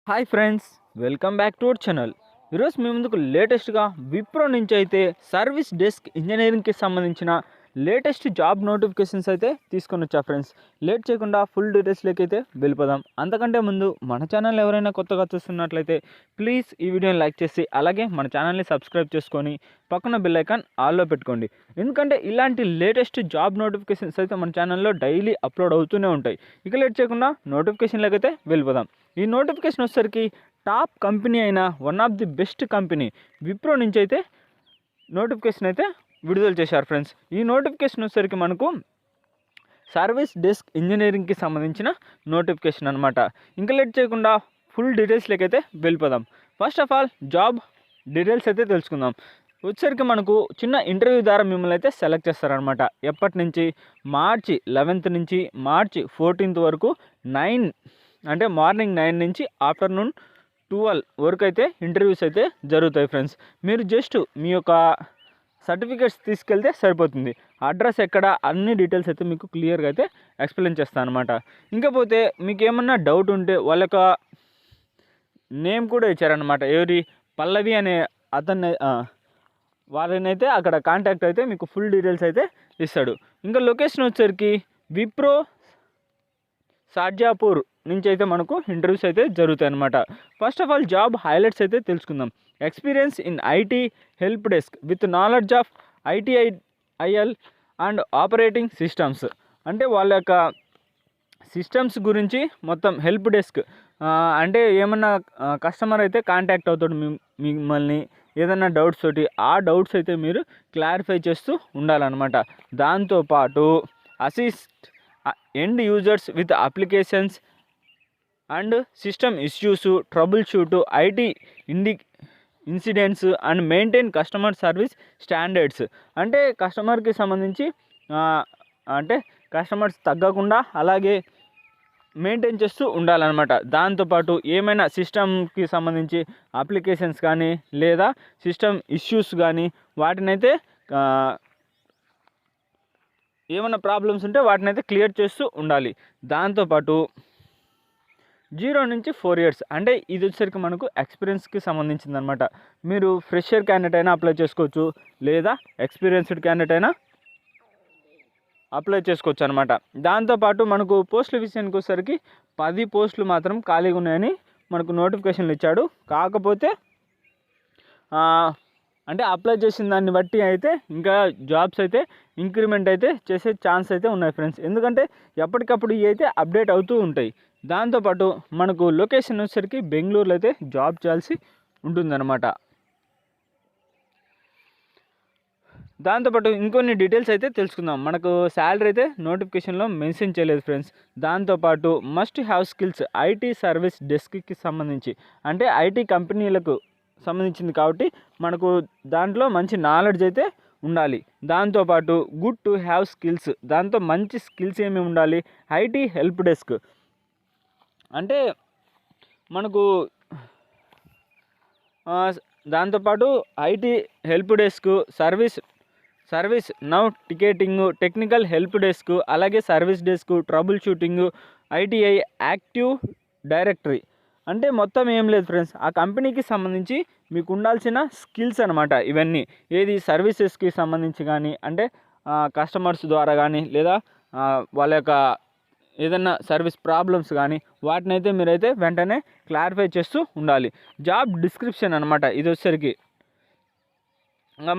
Hi friends, welcome back to our channel. ఈరోజు మీ ముందుకు లేటెస్ట్గా విప్రో నుంచి అయితే సర్వీస్ డెస్క్ ఇంజనీరింగ్కి సంబంధించిన లేటెస్ట్ జాబ్ నోటిఫికేషన్స్ అయితే తీసుకొని వచ్చా ఫ్రెండ్స్. లేట్ చేయకుండా ఫుల్ డీటెయిల్స్లోకి అయితే వెళ్ళిపోదాం. అంతకంటే ముందు మన ఛానల్ ఎవరైనా కొత్తగా చూస్తున్నట్లయితే ప్లీజ్ ఈ వీడియోని లైక్ చేసి అలాగే మన ఛానల్ని సబ్స్క్రైబ్ చేసుకొని పక్కన బెల్ ఐకాన్ ఆల్లో పెట్టుకోండి. ఎందుకంటే ఇలాంటి లేటెస్ట్ జాబ్ నోటిఫికేషన్స్ అయితే మన ఛానల్లో డైలీ అప్లోడ్ అవుతూనే ఉంటాయి. ఇక లేట్ చేయకుండా నోటిఫికేషన్లోకి అయితే వెళ్ళిపోదాం. ఈ నోటిఫికేషన్ వచ్చేసరికి టాప్ కంపెనీ అయిన one of the best company Wipro నుంచి అయితే నోటిఫికేషన్ అయితే విడుదల చేశారు ఫ్రెండ్స్. ఈ నోటిఫికేషన్ వచ్చేసరికి మనకు సర్వీస్ డెస్క్ ఇంజనీరింగ్కి సంబంధించిన నోటిఫికేషన్ అనమాట. ఇంకా లేట్ చేయకుండా ఫుల్ డీటెయిల్స్లోకి అయితే వెళ్ళిపోదాం. First of all job details అయితే తెలుసుకుందాం. వచ్చేసరికి మనకు చిన్న ఇంటర్వ్యూ ద్వారా మిమ్మల్ని అయితే సెలెక్ట్ చేస్తారనమాట. ఎప్పటి నుంచి మార్చి 11th నుంచి మార్చి 14th వరకు 9 అంటే మార్నింగ్ 9 నుంచి ఆఫ్టర్నూన్ 12 వరకు అయితే ఇంటర్వ్యూస్ అయితే జరుగుతాయి ఫ్రెండ్స్. మీరు జస్ట్ మీ యొక్క సర్టిఫికేట్స్ తీసుకెళ్తే సరిపోతుంది. అడ్రస్ ఎక్కడ అన్ని డీటెయిల్స్ అయితే మీకు క్లియర్గా అయితే ఎక్స్ప్లెయిన్ చేస్తాను అనమాట. ఇంకపోతే మీకు ఏమన్నా డౌట్ ఉంటే వాళ్ళ యొక్క నేమ్ కూడా ఇచ్చారనమాట. ఎవరి పల్లవి అనే అతన్ని వాళ్ళనైతే అక్కడ కాంటాక్ట్ అయితే మీకు ఫుల్ డీటెయిల్స్ అయితే ఇస్తాడు. ఇంకా లొకేషన్ వచ్చేసరికి విప్రో షాజాపూర్ నుంచి అయితే మనకు ఇంటర్వ్యూస్ అయితే జరుగుతాయి అనమాట. First of all job highlights అయితే తెలుసుకుందాం. Experience in IT help desk with knowledge of ITIL and operating systems. అంటే వాళ్ళ యొక్క సిస్టమ్స్ గురించి మొత్తం హెల్ప్ డెస్క్ అంటే ఏమన్నా కస్టమర్ అయితే కాంటాక్ట్ అవుతాడు మిమ్మల్ని ఏదన్నా డౌట్స్ తోటి, ఆ డౌట్స్ అయితే మీరు క్లారిఫై చేస్తూ ఉండాలన్నమాట. దాంతోపాటు assist end users with applications and system issues, trouble shoot, IT incidents and maintain customer service standards. అంటే కస్టమర్కి సంబంధించి అంటే కస్టమర్స్ తగ్గకుండా అలాగే మెయింటైన్ చేస్తూ ఉండాలన్నమాట. దాంతోపాటు ఏమైనా సిస్టమ్కి సంబంధించి అప్లికేషన్స్ కానీ లేదా సిస్టమ్ ఇష్యూస్ కానీ వాటినైతే ఏమైనా ప్రాబ్లమ్స్ ఉంటే వాటిని అయితే క్లియర్ చేస్తూ ఉండాలి. దాంతోపాటు 0 నుంచి 4 years అంటే ఇది వచ్చేసరికి మనకు ఎక్స్పీరియన్స్కి సంబంధించింది అనమాట. మీరు ఫ్రెషర్ క్యాండిడేట్ అయినా అప్లై చేసుకోవచ్చు, లేదా ఎక్స్పీరియన్స్డ్ క్యాండిడేట్ అయినా అప్లై చేసుకోవచ్చు అనమాట. దాంతోపాటు మనకు పోస్టుల విషయానికి వచ్చేసరికి 10 పోస్టులు మాత్రం ఖాళీగా ఉన్నాయని మనకు నోటిఫికేషన్లు ఇచ్చాడు. కాకపోతే అంటే అప్లై చేసిన దాన్ని బట్టి అయితే ఇంకా జాబ్స్ అయితే ఇంక్రిమెంట్ అయితే చేసే ఛాన్స్ అయితే ఉన్నాయి ఫ్రెండ్స్. ఎందుకంటే ఎప్పటికప్పుడు ఇవి అయితే అప్డేట్ అవుతూ ఉంటాయి. దాంతోపాటు మనకు లొకేషన్ వచ్చేసరికి బెంగళూరులో అయితే జాబ్ చేయాల్సి ఉంటుందన్నమాట. దాంతోపాటు ఇంకొన్ని డీటెయిల్స్ అయితే తెలుసుకుందాం. మనకు శాలరీ అయితే నోటిఫికేషన్లో మెన్షన్ చేయలేదు ఫ్రెండ్స్. దాంతోపాటు must have skills IT service డెస్క్కి సంబంధించి, అంటే ఐటీ కంపెనీలకు సంబంధించింది కాబట్టి మనకు దాంట్లో మంచి నాలెడ్జ్ అయితే ఉండాలి. దాంతోపాటు గుడ్ టు హ్యావ్ స్కిల్స్, దాంతో మంచి స్కిల్స్ ఏమి ఉండాలి. ఐటీ హెల్ప్ డెస్క్ అంటే మనకు దాంతోపాటు IT help desk, service now ticketing, technical help desk, అలాగే service desk, trouble shooting, ITI active directory. అంటే మొత్తం ఏం లేదు ఫ్రెండ్స్, ఆ కంపెనీకి సంబంధించి మీకు ఉండాల్సిన స్కిల్స్ అనమాట ఇవన్నీ. ఏది సర్వీసెస్కి సంబంధించి కానీ, అంటే కస్టమర్స్ ద్వారా కానీ లేదా వాళ్ళ యొక్క ఏదన్నా సర్వీస్ ప్రాబ్లమ్స్ కానీ వాటినైతే మీరైతే వెంటనే క్లారిఫై చేస్తూ ఉండాలి. జాబ్ డిస్క్రిప్షన్ అనమాట ఇది వచ్చేసరికి.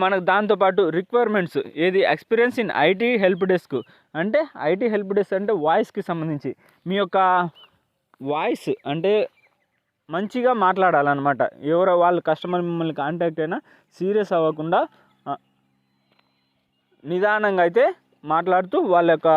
మనకు దాంతోపాటు రిక్వైర్మెంట్స్ ఏది experience in IT help desk. అంటే ఐటీ హెల్ప్ డెస్క్ అంటే వాయిస్కి సంబంధించి మీ యొక్క వాయిస్ అంటే మంచిగా మాట్లాడాలన్నమాట. ఎవరో వాళ్ళు కస్టమర్ మిమ్మల్ని కాంటాక్ట్ అయినా సీరియస్ అవ్వకుండా నిదానంగా అయితే మాట్లాడుతూ వాళ్ళ యొక్క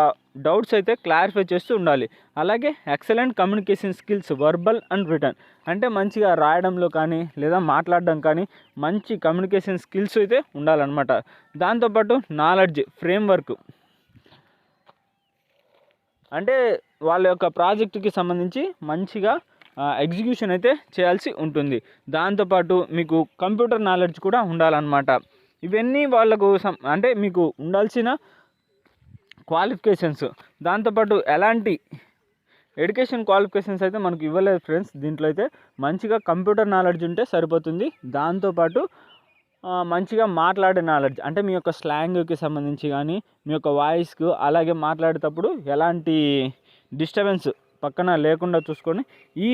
డౌట్స్ అయితే క్లారిఫై చేస్తూ ఉండాలి. అలాగే excellent communication skills verbal and return, అంటే మంచిగా రాయడంలో కానీ లేదా మాట్లాడడం కానీ మంచి కమ్యూనికేషన్ స్కిల్స్ అయితే ఉండాలన్నమాట. దాంతోపాటు నాలెడ్జ్ ఫ్రేమ్వర్క్, అంటే వాళ్ళ యొక్క ప్రాజెక్టుకి సంబంధించి మంచిగా ఎగ్జిక్యూషన్ అయితే చేయాల్సి ఉంటుంది. దాంతోపాటు మీకు కంప్యూటర్ నాలెడ్జ్ కూడా ఉండాలన్నమాట. ఇవన్నీ వాళ్ళకు అంటే మీకు ఉండాల్సిన క్వాలిఫికేషన్స్. దాంతోపాటు ఎడ్యుకేషన్ క్వాలిఫికేషన్స్ అయితే మనకు ఇవ్వలేదు ఫ్రెండ్స్. దీంట్లో అయితే మంచిగా కంప్యూటర్ నాలెడ్జ్ ఉంటే సరిపోతుంది. దాంతోపాటు మంచిగా మాట్లాడే నాలెడ్జ్, అంటే మీ యొక్క స్లాంగ్కి సంబంధించి కానీ మీ యొక్క వాయిస్కు, అలాగే మాట్లాడేటప్పుడు ఎలాంటి డిస్టర్బెన్స్ పక్కన లేకుండా చూసుకొని ఈ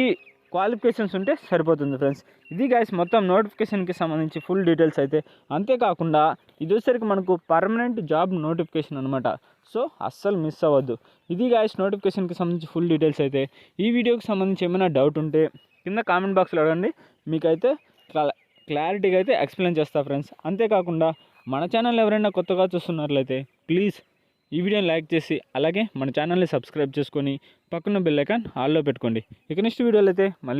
క్వాలిఫికేషన్స్ ఉంటే సరిపోతుంది ఫ్రెండ్స్. ఇది గైస్ మొత్తం నోటిఫికేషన్కి సంబంధించి ఫుల్ డీటెయిల్స్ అయితే. అంతేకాకుండా ఇది వచ్చేసరికి మనకు పర్మనెంట్ జాబ్ నోటిఫికేషన్ అనమాట. సో అస్సలు మిస్ అవ్వద్దు. ఇది గైస్ నోటిఫికేషన్కి సంబంధించి ఫుల్ డీటెయిల్స్ అయితే. ఈ వీడియోకి సంబంధించి ఏమైనా డౌట్ ఉంటే కింద కామెంట్ బాక్స్లో అడగండి, మీకైతే క్లారిటీగా అయితే ఎక్స్ప్లెయిన్ చేస్తా ఫ్రెండ్స్. అంతేకాకుండా మన ఛానల్ ఎవరైనా కొత్తగా చూస్తున్నట్లయితే ప్లీజ్ ఈ వీడియోని లైక్ చేసి అలాగే మన ఛానల్ని సబ్స్క్రైబ్ చేసుకొని పక్కన బెల్ ఐకాన్ ఆల్లో పెట్టుకోండి. ఇక నెక్స్ట్ వీడియోలో అయితే మళ్ళీ